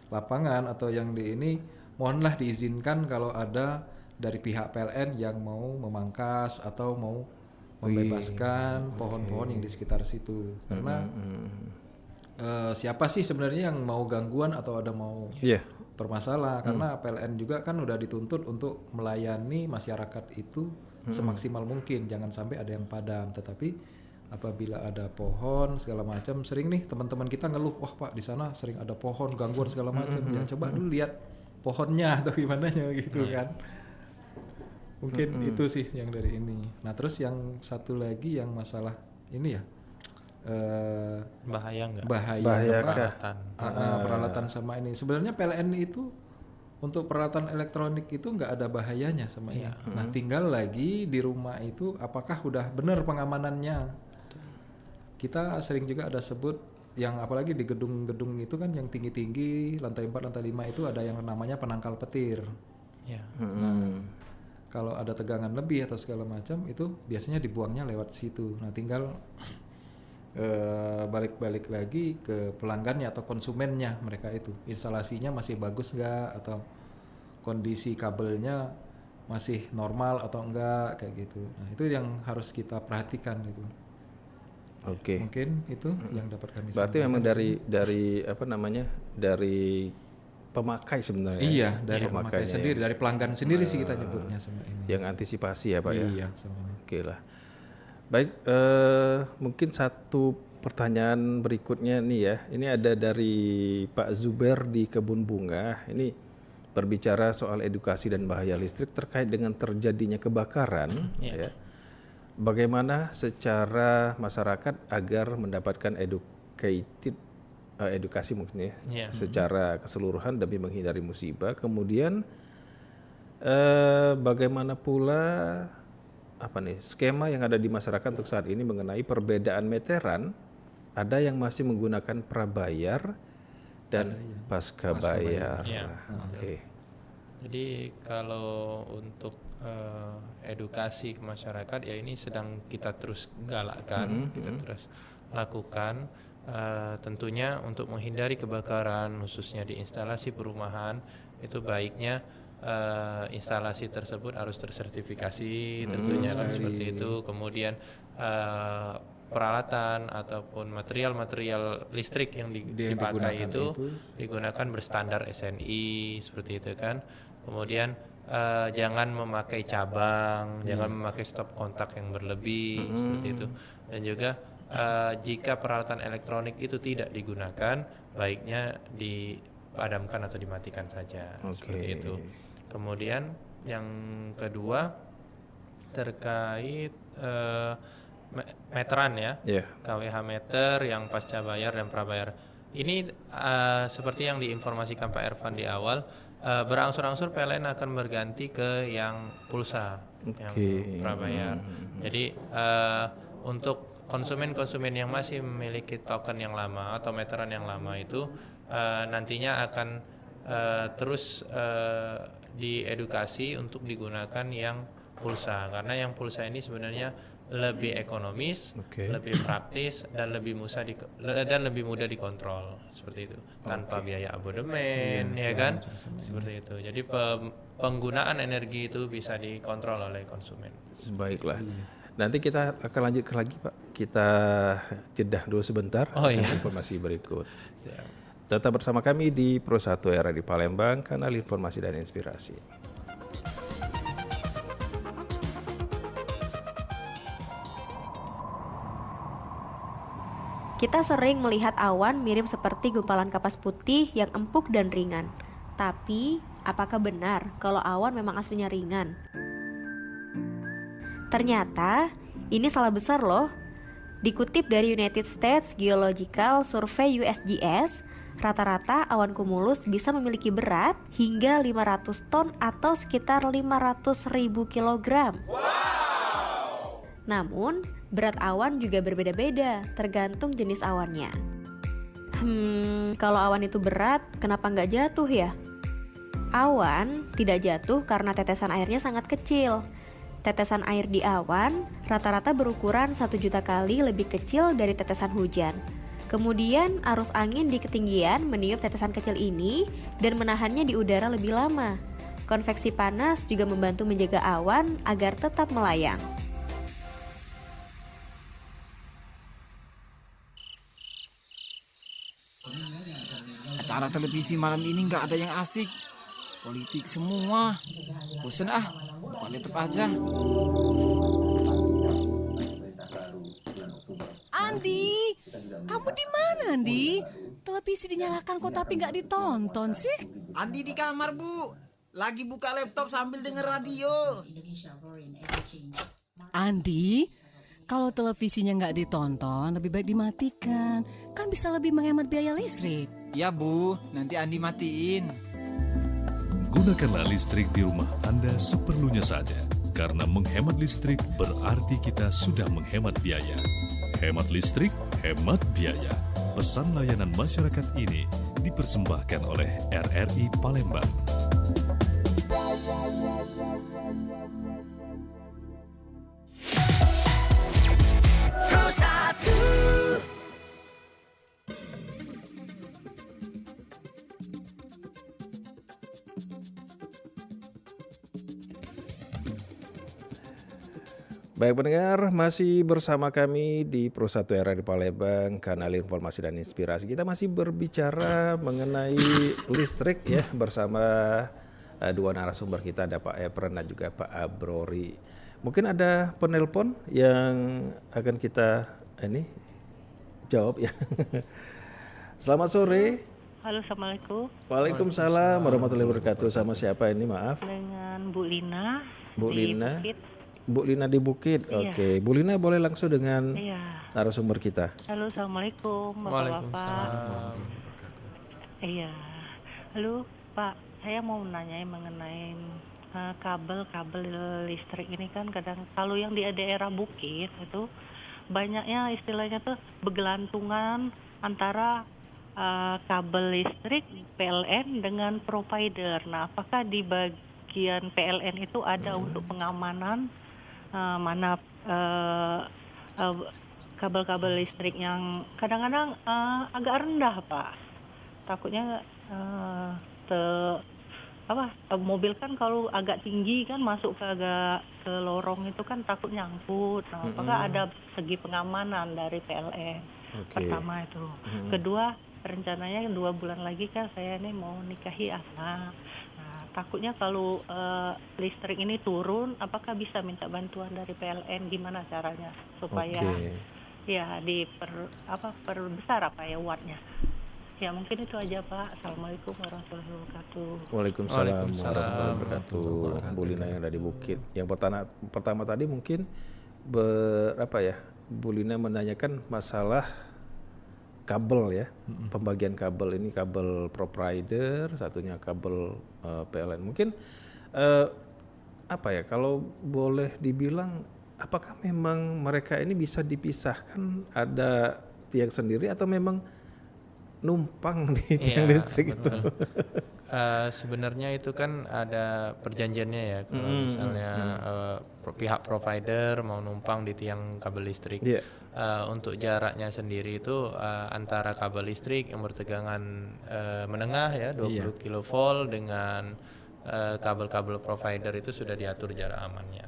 lapangan atau yang di ini, mohonlah diizinkan kalau ada dari pihak PLN yang mau memangkas atau mau membebaskan pohon-pohon yang di sekitar situ. Karena siapa sih sebenarnya yang mau gangguan atau ada mau bermasalah? Karena PLN juga kan udah dituntut untuk melayani masyarakat itu semaksimal mungkin, jangan sampai ada yang padam. Tetapi apabila ada pohon segala macam, sering nih teman-teman kita ngeluh, wah Pak di sana sering ada pohon gangguan segala macam. Ya coba dulu lihat pohonnya atau gimana gitu kan. Mungkin itu sih yang dari ini. Nah, terus yang satu lagi yang masalah ini ya, bahaya nggak? Bahaya peralatan. Peralatan sama ini. Sebenarnya PLN itu untuk peralatan elektronik itu nggak ada bahayanya sama ini. Nah, tinggal lagi di rumah itu apakah udah benar pengamanannya. Kita sering juga ada sebut yang apalagi di gedung-gedung itu kan yang tinggi-tinggi, lantai 4, lantai 5 itu ada yang namanya penangkal petir. Nah, kalau ada tegangan lebih atau segala macam itu biasanya dibuangnya lewat situ. Nah, tinggal balik-balik lagi ke pelanggannya atau konsumennya, mereka itu instalasinya masih bagus nggak, atau kondisi kabelnya masih normal atau enggak, kayak gitu. Nah, itu yang harus kita perhatikan itu. Mungkin itu yang dapat kami Berarti sampaikan. memang dari pemakai sebenarnya. Iya, dari pemakai sendiri, dari pelanggan sendiri sih kita nyebutnya sama ini. Yang antisipasi ya Pak ya. Iya, sama ini. Oke lah. Baik, mungkin satu pertanyaan berikutnya nih ya. Ini ada dari Pak Zuber di Kebun Bunga. Ini berbicara soal edukasi dan bahaya listrik terkait dengan terjadinya kebakaran. Ya. Bagaimana secara masyarakat agar mendapatkan edukasi mungkin ya, secara keseluruhan demi menghindari musibah. Kemudian bagaimana pula skema yang ada di masyarakat untuk saat ini mengenai perbedaan meteran, ada yang masih menggunakan prabayar dan pasca bayar. Jadi kalau untuk edukasi ke masyarakat ya ini sedang kita terus galakkan, kita terus lakukan. Tentunya untuk menghindari kebakaran khususnya di instalasi perumahan itu baiknya instalasi tersebut harus tersertifikasi tentunya kan seperti itu. Kemudian peralatan ataupun material listrik yang dipakai itu digunakan berstandar SNI seperti itu kan. Kemudian jangan memakai cabang, jangan memakai stop kontak yang berlebih seperti itu. Dan juga jika peralatan elektronik itu tidak digunakan, baiknya dipadamkan atau dimatikan saja seperti itu. Kemudian yang kedua terkait meteran ya, Ya. KWH meter yang pasca bayar dan prabayar. Ini seperti yang diinformasikan Pak Ervan di awal, berangsur-angsur PLN akan berganti ke yang pulsa, yang prabayar. Jadi untuk konsumen-konsumen yang masih memiliki token yang lama atau meteran yang lama itu nantinya akan terus diedukasi untuk digunakan yang pulsa, karena yang pulsa ini sebenarnya lebih ekonomis, lebih praktis dan lebih mudah dikontrol seperti itu, tanpa biaya abodemen, ya kan, seperti itu. Jadi penggunaan energi itu bisa dikontrol oleh konsumen. Baiklah. Nanti kita akan lanjut lagi Pak. Kita jedah dulu sebentar. Informasi berikut. Tetap bersama kami di Pro 1 Era di Palembang, kanal informasi dan inspirasi. Kita sering melihat awan mirip seperti gumpalan kapas putih yang empuk dan ringan. Tapi, apakah benar kalau awan memang aslinya ringan? Ternyata, ini salah besar loh. Dikutip dari United States Geological Survey USGS, rata-rata awan cumulus bisa memiliki berat hingga 500 ton atau sekitar 500.000 kilogram. Namun, berat awan juga berbeda-beda tergantung jenis awannya. Kalau awan itu berat, kenapa nggak jatuh ya? Awan tidak jatuh karena tetesan airnya sangat kecil. Tetesan air di awan rata-rata berukuran 1 juta kali lebih kecil dari tetesan hujan. Kemudian arus angin di ketinggian meniup tetesan kecil ini dan menahannya di udara lebih lama. Konveksi panas juga membantu menjaga awan agar tetap melayang. Acara televisi malam ini nggak ada yang asik. Politik semua. Bosen buka laptop aja. Andi, kamu di mana Andi? Televisi dinyalakan kok tapi nggak ditonton sih? Andi di kamar, Bu. Lagi buka laptop sambil denger radio. Andi, kalau televisinya nggak ditonton lebih baik dimatikan. Kan bisa lebih menghemat biaya listrik. Ya, Bu. Nanti Andi matiin. Gunakanlah listrik di rumah Anda seperlunya saja. Karena menghemat listrik berarti kita sudah menghemat biaya. Hemat listrik, hemat biaya. Pesan layanan masyarakat ini dipersembahkan oleh RRI Palembang. Pro 1. Baik pendengar, masih bersama kami di Pro 1 Era di Palembang, kanal informasi dan inspirasi. Kita masih berbicara mengenai listrik ya bersama dua narasumber kita, ada Pak Efren dan juga Pak Abrori. Mungkin ada penelpon yang akan kita jawab ya. Selamat sore. Halo, Assalamualaikum. Waalaikumsalam warahmatullahi wabarakatuh. Sama siapa ini, maaf? Dengan Bu Lina. Bu di Lina. Bukit. Bu Lina di Bukit. Iya. Oke, Bu Lina boleh langsung dengan Iya. narasumber kita. Halo, Assalamualaikum Bapak-Bapak. Iya. Halo Pak, saya mau menanyai mengenai kabel-kabel listrik ini kan kadang kalau yang di daerah Bukit itu banyaknya istilahnya tuh bergelantungan antara kabel listrik PLN dengan provider. Nah, apakah di bagian PLN itu ada untuk pengamanan mana kabel-kabel listrik yang kadang-kadang agak rendah, Pak? Takutnya mobil kan kalau agak tinggi kan masuk ke lorong itu kan takut nyangkut. Nah, apakah ada segi pengamanan dari PLN? Pertama itu. Kedua, rencananya 2 bulan lagi kan saya ini mau nikahi anak. Nah, takutnya kalau listrik ini turun, apakah bisa minta bantuan dari PLN? Gimana caranya supaya ya perbesar wattnya? Ya mungkin itu aja Pak. Assalamualaikum warahmatullahi wabarakatuh. Waalaikumsalam warahmatullahi wabarakatuh. Bu Lina yang ada di Bukit. Yang pertama tadi mungkin Bu Lina menanyakan masalah kabel ya, pembagian kabel ini kabel provider, satunya kabel PLN. Mungkin apa ya, kalau boleh dibilang, apakah memang mereka ini bisa dipisahkan, ada tiang sendiri atau memang numpang di tiang listrik itu? Sebenarnya itu kan ada perjanjiannya ya, kalau misalnya pihak provider mau numpang di tiang kabel listrik. Untuk jaraknya sendiri itu antara kabel listrik yang bertegangan menengah ya 20 kV dengan kabel-kabel provider itu sudah diatur jarak amannya.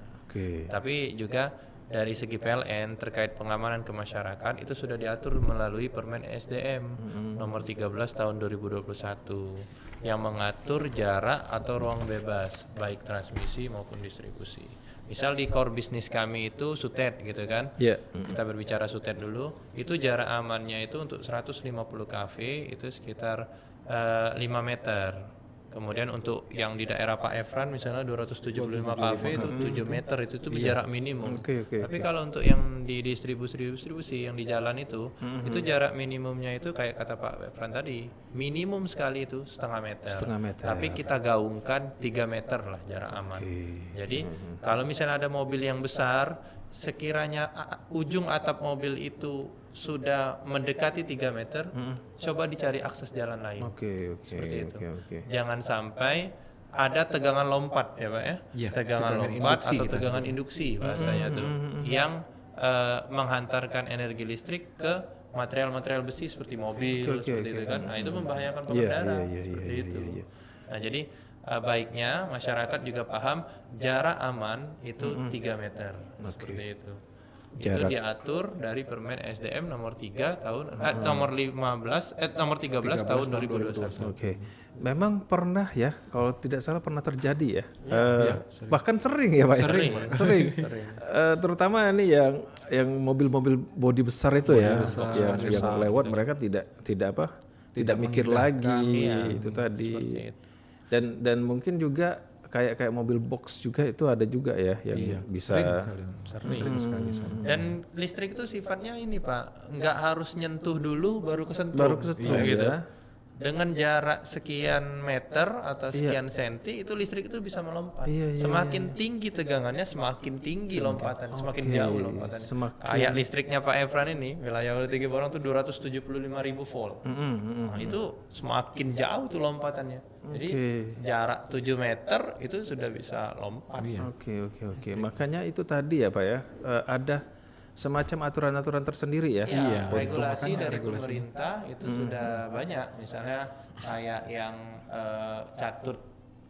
Tapi juga dari segi PLN terkait pengamanan ke masyarakat itu sudah diatur melalui Permen SDM nomor 13 tahun 2021 yang mengatur jarak atau ruang bebas baik transmisi maupun distribusi. Misal di core bisnis kami itu SUTED gitu kan. Kita berbicara SUTED dulu, itu jarak amannya itu untuk 150 kV itu sekitar 5 meter. Kemudian untuk yang di daerah Pak Efran misalnya 275 kV itu 7 meter itu jarak minimum. Tapi kalau untuk yang di distribusi yang di jalan itu jarak minimumnya itu kayak kata Pak Efran tadi, minimum sekali itu setengah meter. Tapi kita gaungkan 3 meter lah jarak aman. Jadi kalau misalnya ada mobil yang besar, sekiranya ujung atap mobil itu sudah mendekati 3 meter, coba dicari akses jalan lain. Seperti itu. Jangan sampai ada tegangan lompat ya Pak ya, tegangan lompat atau tegangan induksi bahasanya tuh, yang menghantarkan energi listrik ke material-material besi seperti mobil seperti itu kan. Nah itu membahayakan pengendara seperti itu. Nah jadi baiknya masyarakat juga paham jarak aman itu 3 meter seperti itu. Itu diatur dari Permen SDM nomor 3 tahun nomor 13 tahun 2021. Memang pernah ya, kalau tidak salah pernah terjadi ya. Bahkan sering ya Pak. Sering. Terutama ini yang mobil-mobil bodi besar itu yang lewat mereka tidak mikir lagi itu tadi. Dan mungkin juga kayak mobil box juga itu ada juga ya yang bisa sering sekali. Dan listrik itu sifatnya ini Pak, nggak harus nyentuh dulu baru kesentuh gitu. Dengan jarak sekian meter atau sekian senti itu listrik itu bisa melompat. Semakin tinggi tegangannya semakin tinggi lompatan, semakin jauh lompatan. Kayak listriknya Pak Efran ini wilayah WLTG Borong tuh 275.000 volt. Nah, itu semakin jauh tuh lompatannya. Jadi jarak 7 meter itu sudah bisa lompat. Oke. Makanya itu tadi ya Pak ya, ada semacam aturan-aturan tersendiri ya. Regulasi dari pemerintah itu sudah banyak. Misalnya kayak yang catut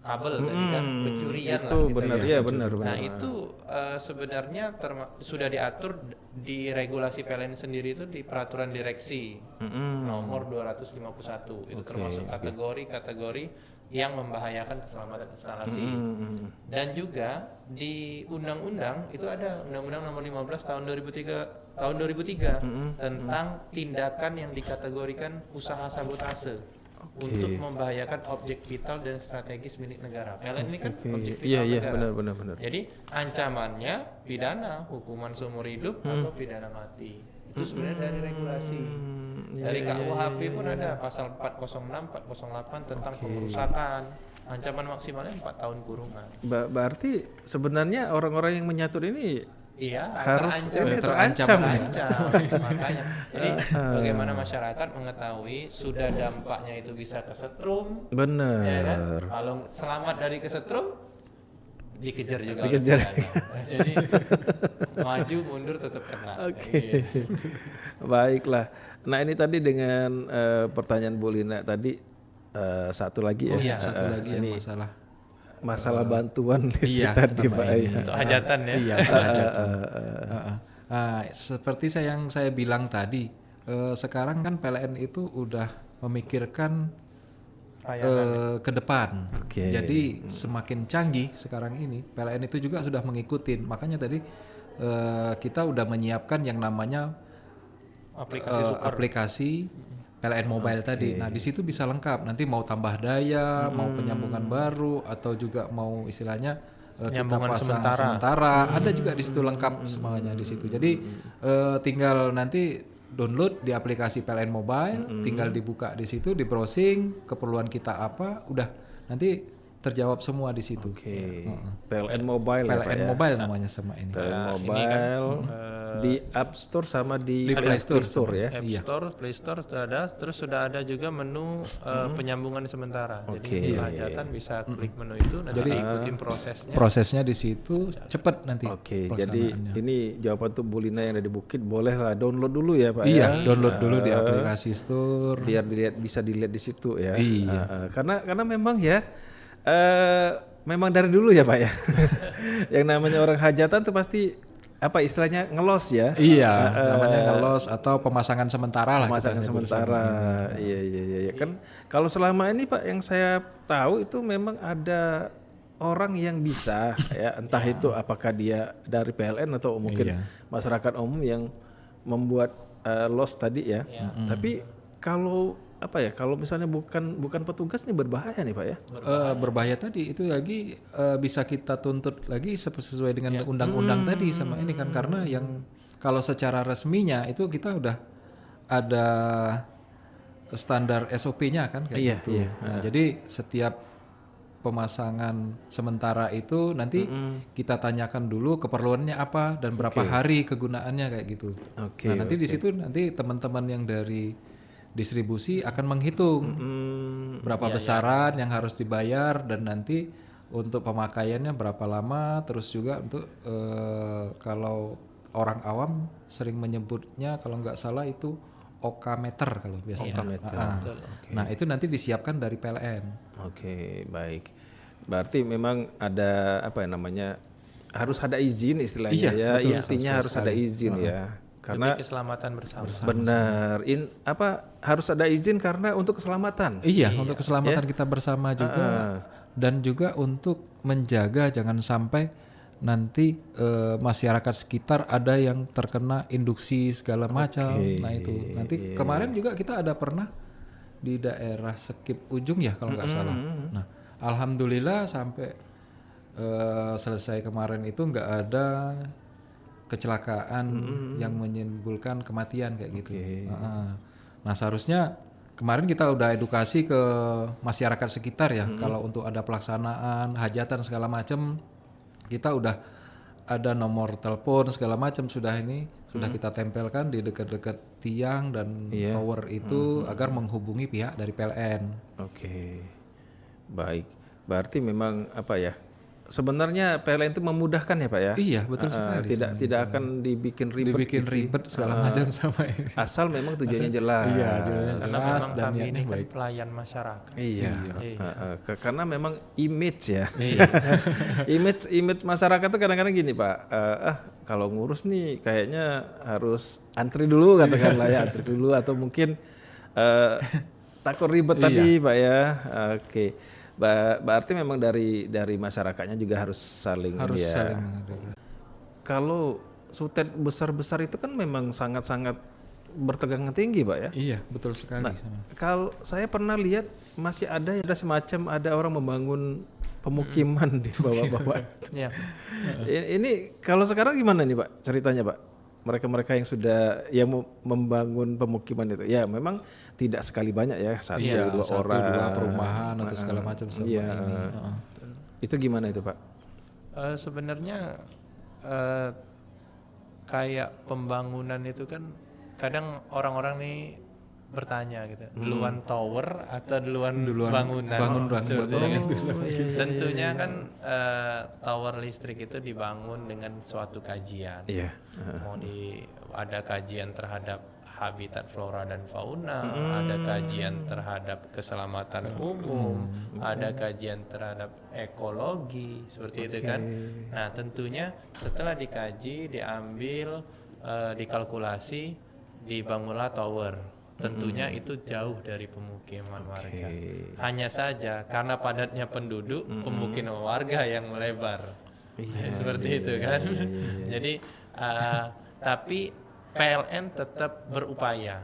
kabel tadi kan, pencurian itu lah. Benar, benar. Nah itu sebenarnya sudah diatur di regulasi PLN sendiri itu di peraturan direksi nomor 251. Itu termasuk kategori yang membahayakan keselamatan instalasi. Dan juga di undang-undang itu ada undang-undang nomor 15 tahun 2003 tentang tindakan yang dikategorikan usaha sabotase untuk membahayakan objek vital dan strategis milik negara. PLN ini kan objek vital negara. Benar. Jadi ancamannya pidana, hukuman seumur hidup atau pidana mati. Itu sebenarnya dari regulasi. Dari KUHP pun ada pasal 406, 408 tentang pengerusakan. Ancaman maksimalnya 4 tahun kurungan. Berarti sebenarnya orang-orang yang menyatur ini harus terancam. Makanya. Jadi bagaimana masyarakat mengetahui sudah dampaknya itu bisa kesetrum. Benar. Ya kan? Kalau selamat dari kesetrum dikejar juga. Jadi maju mundur tetap kena. Baiklah. Nah ini tadi dengan pertanyaan Bu Lina tadi satu lagi ya. Satu lagi ini masalah bantuan listrik tadi Pak. Untuk hajatan ya. Seperti yang saya bilang tadi, sekarang kan PLN itu udah memikirkan ke depan. Jadi semakin canggih sekarang ini PLN itu juga sudah mengikuti. Makanya tadi kita udah menyiapkan yang namanya aplikasi PLN Mobile tadi. Nah di situ bisa lengkap. Nanti mau tambah daya, mau penyambungan baru, atau juga mau istilahnya kita Penyambungan pasang sementara. sementara. Ada juga di situ lengkap semuanya di situ. Jadi tinggal nanti download di aplikasi PLN Mobile, tinggal dibuka di situ, di browsing keperluan kita apa, udah nanti terjawab semua di situ. Oke. PLN Mobile ya, Pak PLN ya? Mobile namanya sama ini. PLN Ini Mobile di App Store sama di Play Store ya. App Store, Play Store sudah ada, terus sudah ada juga menu penyambungan sementara. Oke. Jadi hajatan bisa klik menu itu, nanti ikutin prosesnya. Prosesnya di situ cepet nanti. Oke, jadi ini jawaban untuk Bu Lina yang ada di Bukit, bolehlah download dulu ya Pak Iya, ya. download dulu di aplikasi store. Biar bisa dilihat di situ ya. Iya. Karena memang ya memang dari dulu ya Pak ya. Yang namanya orang hajatan tuh pasti apa istilahnya ngelos ya. Iya, namanya ngelos atau pemasangan sementara lah. Pemasangan kita nyebut sementara. Iya. Kan kalau selama ini Pak yang saya tahu itu memang ada orang yang bisa ya, entah itu apakah dia dari PLN atau mungkin masyarakat umum yang membuat los tadi ya. Tapi kalau apa ya, kalau misalnya bukan petugas ini berbahaya nih Pak ya? Berbahaya tadi itu lagi bisa kita tuntut lagi sesuai dengan undang-undang tadi sama ini kan, karena yang kalau secara resminya itu kita udah ada standar SOP-nya kan kayak gitu. Nah, jadi setiap pemasangan sementara itu nanti kita tanyakan dulu keperluannya apa dan berapa hari kegunaannya kayak gitu. Nah, nanti di situ nanti teman-teman yang dari distribusi akan menghitung berapa besaran yang harus dibayar dan nanti untuk pemakaiannya berapa lama, terus juga untuk kalau orang awam sering menyebutnya kalau nggak salah itu okameter kalau biasanya. Nah itu nanti disiapkan dari PLN. Oke, baik. Berarti memang ada apa ya namanya, harus ada izin istilahnya ya. Betul, Intinya harus ada izin ya. Karena demi keselamatan bersama. Benar. Harus ada izin karena untuk keselamatan. Iya, untuk keselamatan kita bersama juga dan juga untuk menjaga jangan sampai nanti masyarakat sekitar ada yang terkena induksi segala macam. Nah itu nanti kemarin juga kita ada pernah di daerah Sekip Ujung ya kalau nggak salah. Nah alhamdulillah sampai selesai kemarin itu nggak ada kecelakaan yang menimbulkan kematian kayak gitu. Nah seharusnya kemarin kita udah edukasi ke masyarakat sekitar ya, kalau untuk ada pelaksanaan hajatan segala macam kita udah ada nomor telepon segala macam sudah kita tempelkan di dekat-dekat tiang dan tower itu agar menghubungi pihak dari PLN. Oke. Baik. Berarti memang apa ya? Sebenarnya PLN itu memudahkan ya Pak ya? Iya betul sekali. Tidak akan dibikin ribet segala macam sama ini. Asal memang tujuannya jelas. Iya, Karena memang dan kami ini kan baik. pelayan masyarakat. Iya. Karena memang image ya. image masyarakat itu kadang-kadang gini Pak. Kalau ngurus nih kayaknya harus antri dulu katakanlah ya, antri dulu atau mungkin takut ribet tadi Pak ya. Oke. Berarti memang dari masyarakatnya juga harus saling menghargai. Kalau sutet besar-besar itu kan memang sangat-sangat bertegangan tinggi Pak ya. Iya betul sekali. Nah, kalau saya pernah lihat masih ada semacam ada orang membangun pemukiman di bawah-bawah. Ini kalau sekarang gimana nih Pak ceritanya Pak? Mereka yang sudah yang membangun pemukiman itu ya memang tidak sekali banyak ya, satu dua perumahan atau segala macam ini. Itu gimana itu Pak? Sebenarnya kayak pembangunan itu kan kadang orang-orang nih bertanya gitu, duluan tower atau duluan bangunan? Tentunya kan tower listrik itu dibangun dengan suatu kajian. Mau ada kajian terhadap habitat flora dan fauna, ada kajian terhadap keselamatan umum, ada kajian terhadap ekologi seperti itu kan. Nah tentunya setelah dikaji, diambil, dikalkulasi, dibangunlah tower. Tentunya itu jauh dari pemukiman warga. Hanya saja karena padatnya penduduk, pemukiman warga yang melebar. Seperti itu kan. Jadi tapi PLN tetap berupaya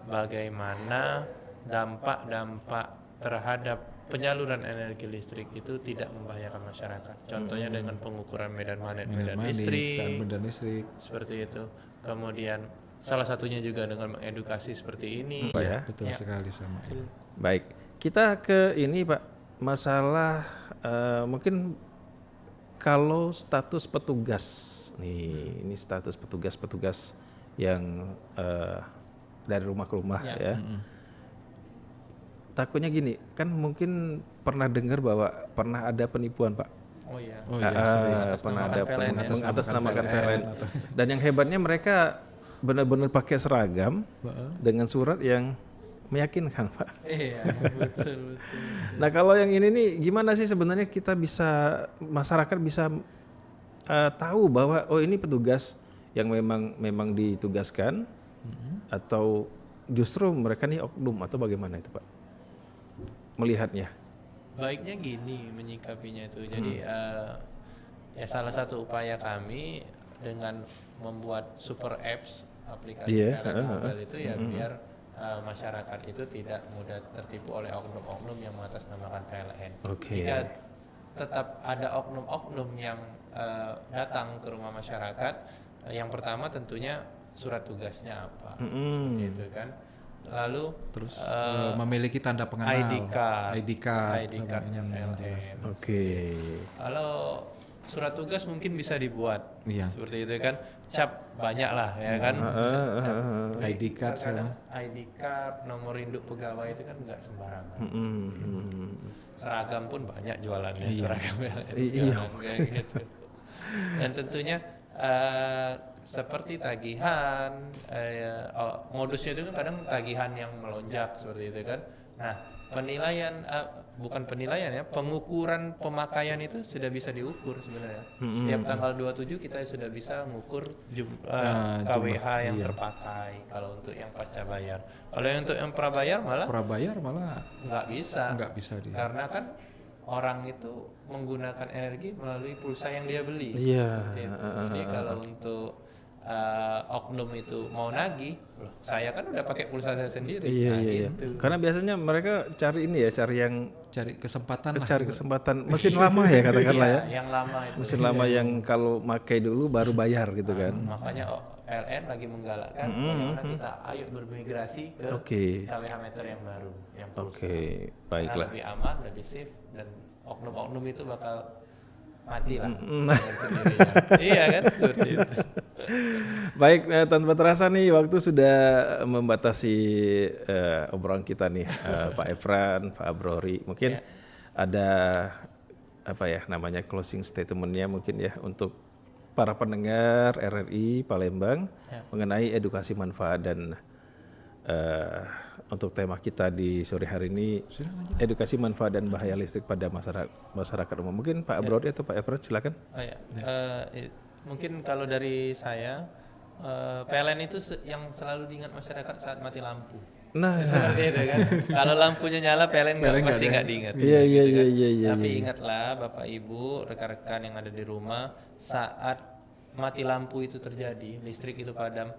bagaimana dampak-dampak terhadap penyaluran energi listrik itu tidak membahayakan masyarakat. Contohnya dengan pengukuran medan magnet medan listrik, listrik seperti itu. Kemudian salah satunya juga dengan mengedukasi seperti ini. Ya. betul sekali sama ini. Baik, kita ke ini Pak, masalah mungkin kalau status petugas nih, ini status petugas yang dari rumah ke rumah ya. Takutnya gini, kan mungkin pernah dengar bahwa pernah ada penipuan Pak. Oh iya. Pernah ada mengatasnamakan PLN. PLN. Dan yang hebatnya mereka benar-benar pakai seragam dengan surat yang meyakinkan Pak. Iya, betul. Nah kalau yang ini nih gimana sih sebenarnya kita bisa, masyarakat bisa tahu bahwa oh ini petugas yang memang ditugaskan atau justru mereka nih oknum atau bagaimana itu Pak melihatnya? Baiknya gini menyikapinya itu. Jadi ya salah satu upaya kami dengan membuat super apps aplikasi PLN mobile itu ya biar masyarakat itu tidak mudah tertipu oleh oknum-oknum yang mengatasnamakan PLN. Jika tetap ada oknum-oknum yang datang ke rumah masyarakat, yang pertama tentunya surat tugasnya apa, seperti itu kan. Lalu terus memiliki tanda pengenal ID cardnya PLN. Kalau surat tugas mungkin bisa dibuat seperti itu kan, cap banyak lah ya kan. ID card ID card, nomor induk pegawai itu kan nggak sembarangan. Seragam pun banyak jualannya, seragam sekarang kayak gitu. Dan tentunya seperti tagihan, modusnya itu kan kadang tagihan yang melonjak seperti itu kan. Nah, penilaian bukan penilaian ya, pengukuran pemakaian itu sudah bisa diukur sebenarnya. Setiap tanggal 27 kita sudah bisa mengukur KWH yang terpakai kalau untuk yang pasca bayar. Kalau yang untuk yang prabayar malah nggak bisa karena kan orang itu menggunakan energi melalui pulsa yang dia beli. Jadi kalau untuk oknum itu mau nagih, saya kan udah pakai pulsa saya sendiri. Gitu. Karena biasanya mereka cari ini ya, cari kesempatan mesin lama ya katakanlah ya. Yang lama itu. Mesin lama yang kalau pakai dulu baru bayar gitu kan. Makanya PLN lagi menggalakkan bagaimana kita ayo bermigrasi ke KWH meter yang baru, yang pulsa. Baiklah. Lebih aman, lebih safe, dan oknum-oknum itu bakal mati lah. Iya kan, seperti itu. Baik, tanpa terasa nih waktu sudah membatasi obrolan kita nih, Pak Efran, Pak Abrori. Mungkin ada apa ya namanya closing statementnya mungkin ya untuk para pendengar RRI Palembang mengenai edukasi manfaat dan untuk tema kita di sore hari ini edukasi manfaat dan bahaya listrik pada masyarakat umum. Mungkin Pak Abrori atau Pak Efran silakan. Mungkin kalau dari saya PLN itu yang selalu diingat masyarakat saat mati lampu. Nah, seperti itu kan. Kalau lampunya nyala PLN pasti nggak diingat. Iya. Tapi ingatlah Bapak Ibu, rekan-rekan yang ada di rumah, saat mati lampu itu terjadi, listrik itu padam,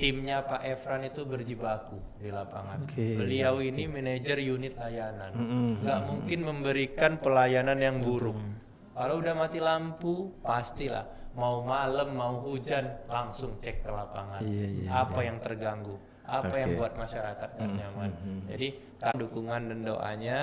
timnya Pak Efran itu berjibaku di lapangan. Beliau ini manajer unit layanan, nggak mungkin memberikan pelayanan yang buruk. Kalau udah mati lampu, pastilah mau malam mau hujan langsung cek ke lapangan. Apa yang terganggu, apa yang buat masyarakat gak nyaman. Jadi dukungan dan doanya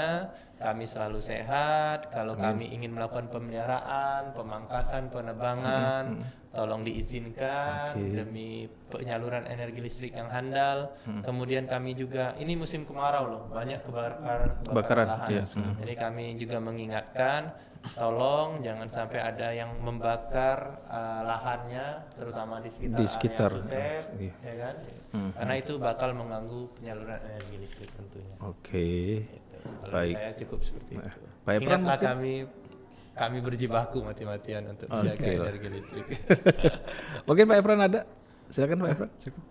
kami selalu sehat. Kalau kami ingin melakukan pemeliharaan, pemangkasan, penebangan, tolong diizinkan demi penyaluran energi listrik yang handal. Kemudian kami juga, ini musim kemarau loh, banyak kebakaran lahan. Jadi kami juga mengingatkan, tolong jangan sampai ada yang membakar lahannya, terutama di sekitar area Sutet, ya kan? Karena itu bakal mengganggu penyaluran energi listrik tentunya. Baik. Saya cukup seperti itu. Ingatlah kami berjibaku mati-matian untuk menjaga energi listrik. Mungkin Pak Efran ada, silakan Pak Efran. Cukup.